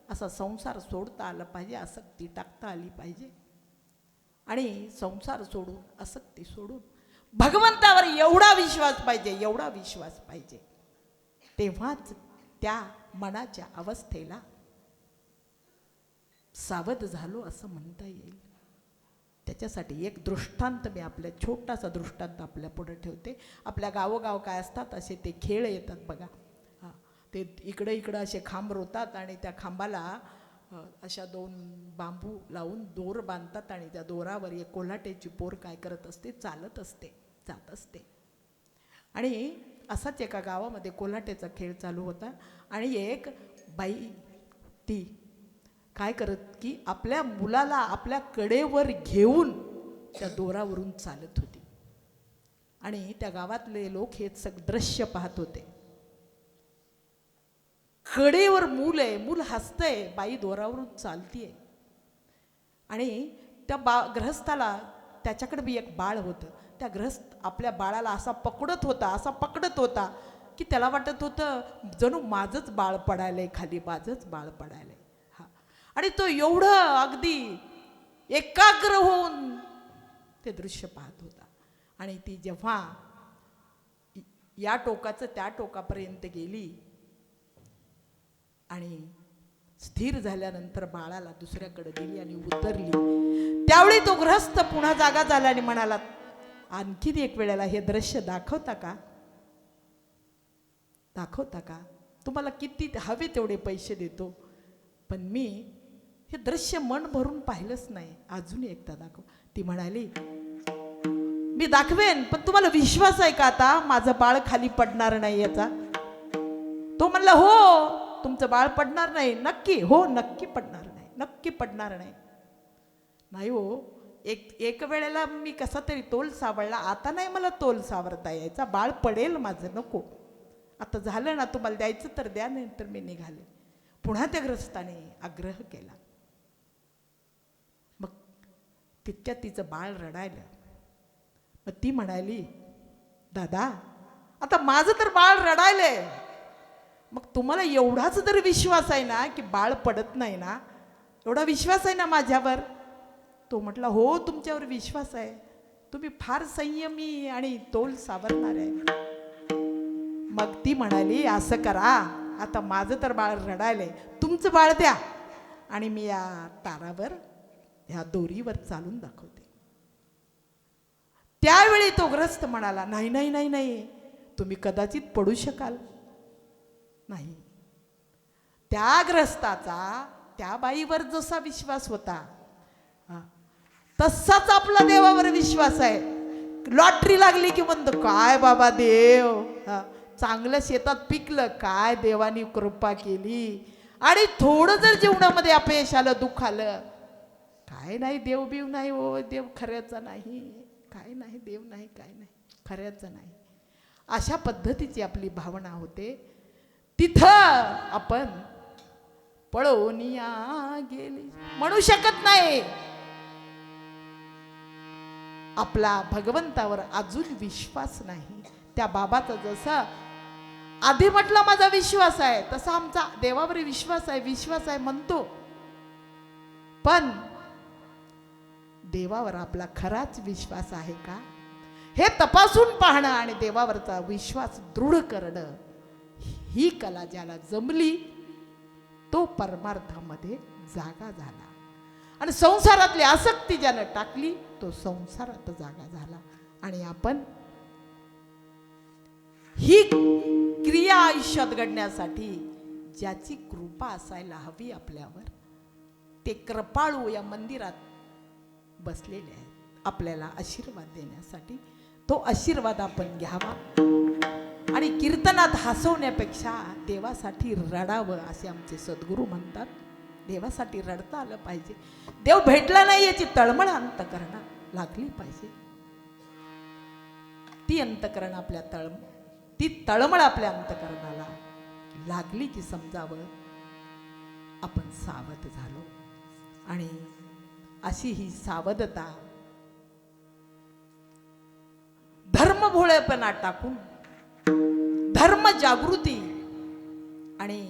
असा संसार सोडता आला पाहिजे, आसक्ती टाकता आली पाहिजे. आणि संसार सोडून, आसक्ती सोडून भगवंतावर एवढा विश्वास पाहिजे, एवढा विश्वास पाहिजे, तेव्हाच त्या मनाच्या अवस्थेला सावध झालो असं म्हणता येईल. त्याच्यासाठी एक दृष्टांत मी आपल्या, छोटासा दृष्टांत आपल्या पुढे ठेवते. आपल्या गावोगाव काय असतात असे ते खेळ येतात बघा. हां, ते इकडं इकडं असे खांब रोतात आणि त्या खांबाला अशा 2 बांबू लावून दोर बांधतात आणि त्या दोरावर एक कोल्हाट्याची पोर काय करत असते, चालत असते, जात असते. आणि असाच एका गावामध्ये कोल्हाट्याचा खेळ चालू होता आणि एक बाई ती काय करत की आपल्या मुलाला आपल्या कडेवर घेऊन त्या दोरावरून चालत होती. आणि त्या गावातले लोक हे सगळं दृश्य पाहत होते. कडेवर मूल आहे, मूल हसतंय, बाई दोरावरून चालतीये. आणि त्या गृहस्थाला त्याच्याकडे बी एक बाळ होतं. त्या गृहस्थ आपल्या बाळाला असा पकडत होता की त्याला वाटत होतं जणू माझंच बाळ पडायलंय खाली, माझंच बाळ पडायलंय. हा, आणि तो एवढं अगदी एकाग्र होऊन ते दृश्य पाहत होता. आणि ती जेव्हा या टोकाचं त्या टोकापर्यंत गेली आणि स्थिर झाल्यानंतर बाळाला दुसऱ्याकडे दिली आणि उतरली, त्यावेळी तो गृहस्थ पुन्हा जागा झाला आणि म्हणाला, आणखीन एक वेळेला हे दृश्य दाखवता का? तुम्हाला किती हवे तेवढे पैसे देतो, पण मी हे दृश्य मन भरून पाहिलंच नाही, अजून एकदा दाखव. ती म्हणाली, मी दाखवेन, पण तुम्हाला विश्वास आहे का आता माझं बाळ खाली पडणार नाही याचा? तो म्हणला, हो तुमचं बाळ पडणार नाही. नक्की? हो नक्की पडणार नाही, नक्की पडणार नाही. नाही हो, एक वेळेला मी कसा तरी तोल सावरला, आता नाही मला तोल सावरता यायचा, बाळ पडेल माझं, नको. आता झालं ना, तुम्हाला द्यायचं तर द्या, नाही तर मी निघाले. पुन्हा त्या ग्रस्ताने आग्रह केला. मग तितक्यात तिचं बाळ रडायलं. मग ती म्हणाली, दादा आता माझं तर बाळ रडायलंय, मग तुम्हाला एवढाच जर विश्वास आहे ना की बाळ पडत नाही ना, एवढा विश्वास आहे ना माझ्यावर? तो म्हटला, हो तुमच्यावर विश्वास आहे, तुम्ही फार संयमी आणि तोल सावरणार आहे. मग ती म्हणाली, असं करा, आता माझं तर बाळ रडायलंय, तुमचं बाळ द्या आणि मी या तारावर, ह्या दोरीवर चालून दाखवते. त्यावेळी तो ग्रस्त म्हणाला, नाही नाही नाही नाही, तुम्ही कदाचित पडू शकाल नाही. त्या ग्रस्ताचा त्या बाईवर जसा विश्वास होता तसाच आपला देवावर विश्वास आहे. लॉटरी लागली की म्हणतो, काय बाबा देव, चांगलं शेतात पिकलं, काय देवानी कृपा केली. आणि थोडं जर जीवनामध्ये अपयश आलं, दुःख आलं, काय नाही देव बिव नाही, हो देव खऱ्याचा नाही, काय नाही देव नाही, काय नाही खऱ्याचा नाही. अशा पद्धतीची आपली भावना होते. तिथं आपण पळून या गेली म्हणू शकत नाही. आपला भगवंतावर अजून विश्वास नाही. त्या बाबाचा जसा आधी म्हटलं माझा विश्वास आहे, तसा आमचा देवावर विश्वास आहे म्हणतो, पण देवावर आपला खराच विश्वास आहे का हे तपासून पाहणं आणि देवावरचा विश्वास दृढ करणं, ही कला ज्याला जमली तो परमार्थामध्ये जागा झाला. आणि संसारातली आसक्ती ज्यानं टाकली तो संसारात जागा झाला. आणि आपण ही क्रिया आयुष्यात घडण्यासाठी ज्याची कृपा असायला हवी आपल्यावर, ते कृपाळू या मंदिरात बसलेले आहेत. आपल्याला आशीर्वाद देण्यासाठी. तो आशीर्वाद आपण घ्यावा आणि कीर्तनात हसवण्यापेक्षा देवासाठी रडावं असे आमचे सद्गुरू म्हणतात. देवासाठी रडता आलं पाहिजे. देव भेटला नाही याची तळमळ अंतकरणात लागली पाहिजे. ती तळमळ आपल्या अंतकरणाला लागली की समजावं आपण सावध झालो. आणि अशी ही सावधता धर्म भोळेपणा टाकून धर्म जागृती आणि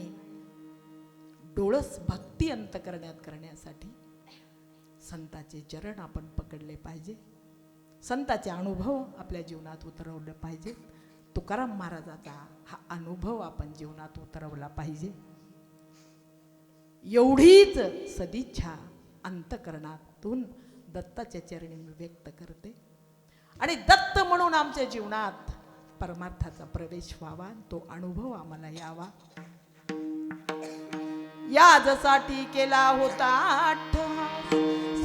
डोळस भक्ती करण्यासाठी संताचे चरण आपण पकडले पाहिजे. संताचे अनुभव आपल्या जीवनात उतरवले पाहिजे. तुकाराम महाराजाचा हा अनुभव आपण जीवनात उतरवला पाहिजे. एवढीच सदिच्छा अंतकरणातून दत्ताच्या चरणी मी व्यक्त करते. आणि दत्त म्हणून आमच्या जीवनात परमार्थाचा प्रवेश व्हावा, तो अनुभव आम्हाला यावा. याजसाठी केला होता अट्टहास,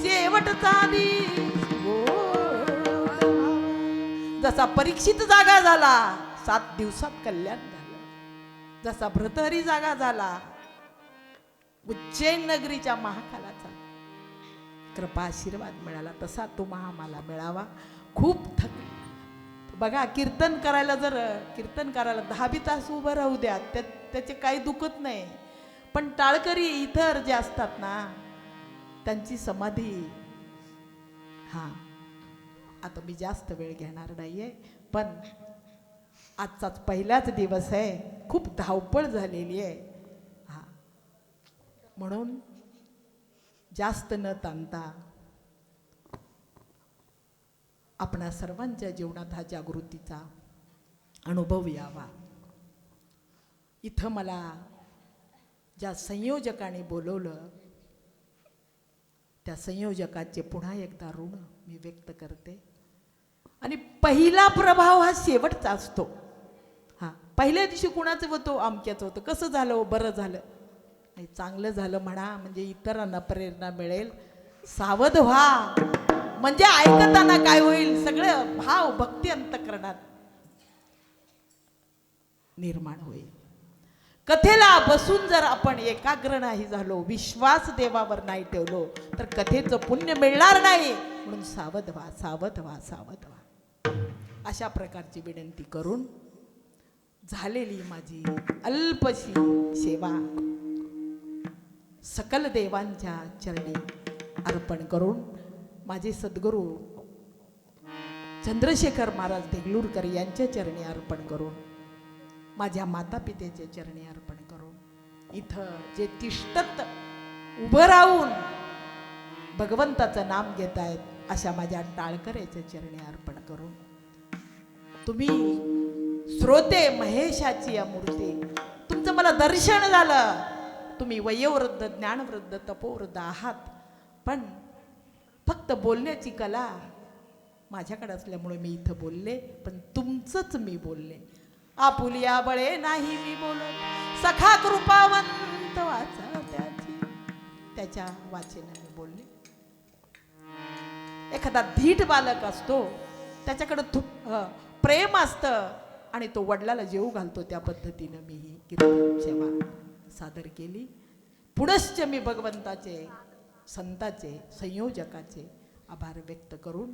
शेवटचा जसा परीक्षित जागा झाला 7 दिवसात कल्याण झालं. जसा भृतहरी जागा झाला उज्जैन नगरीच्या महाकालाचा कृपा आशीर्वाद मिळाला, तसा तुम्हा आम्हाला मिळावा. खूप थकले बघा. कीर्तन करायला 10 तास उभं राहू द्या, त्याचे काही दुखत नाही. पण टाळकरी इतर जे असतात ना त्यांची समाधी, आता मी जास्त वेळ घेणार नाहीये, पण आजचाच पहिलाच दिवस आहे. खूप धावपळ झालेली आहे. म्हणून जास्त न ताणता आपणा सर्वांच्या जीवनात हा जागृतीचा अनुभव यावा. इथं मला ज्या संयोजकाने बोलवलं त्या संयोजकाचे पुन्हा एकदा ऋण मी व्यक्त करते. आणि पहिला प्रभाव हा शेवटचा असतो. पहिल्या दिवशी कुणाचं होतो, आमक्याचं होतं. कसं झालं, बरं झालं, नाही चांगलं झालं म्हणा, म्हणजे इतरांना प्रेरणा मिळेल. सावध व्हा, म्हणजे ऐकताना काय होईल, सगळं भाव भक्ती अंतकरणात निर्माण होईल. कथेला बसून जर आपण एकाग्र नाही झालो, विश्वास देवावर नाही ठेवलो, तर कथेचं पुण्य मिळणार नाही. म्हणून सावध व्हा, सावध व्हा, सावध व्हा. अशा प्रकारची विनंती करून झालेली माझी अल्पशी सेवा सकल देवांच्या चरणी अर्पण करून, माझे सद्गुरू चंद्रशेखर महाराज देगलूरकर यांच्या चरणी अर्पण करून, माझ्या माता पितेच्या चरणी अर्पण करून, इथं जे तिष्ठत उभं राहून भगवंताचं नाम घेत आहेत अशा माझ्या टाळकऱ्याच्या चरणी अर्पण करून, तुम्ही श्रोते महेशाची मूर्ती, तुमचं मला दर्शन झालं. तुम्ही वयोवृद्ध, ज्ञानवृद्ध, तपोवृद्ध आहात, पण फक्त बोलण्याची कला माझ्याकडे असल्यामुळे मी इथं बोलले. पण तुमचंच मी बोलले. आपुलिया बळे नाही मी बोलत, सखा कृपावंत वाचा त्याची, त्याच्या वाचेने मी बोलले. एखादा धीट बालक असतो, त्याच्याकडं प्रेम असतं आणि तो वडिलाला जेवू घालतो. त्या पद्धतीनं मी ही कीर्तन सेवा सादर केली. पुनश्च मी भगवंताचे, संताचे, संयोजकाचे आभार व्यक्त करून,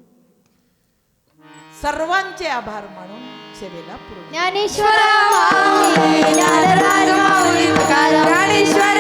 सर्वांचे आभार मानून सेवेला पूर्ण. ज्ञानेश्वर माऊली, ज्ञानराज माऊली, तुकाराम, ज्ञानेश्वर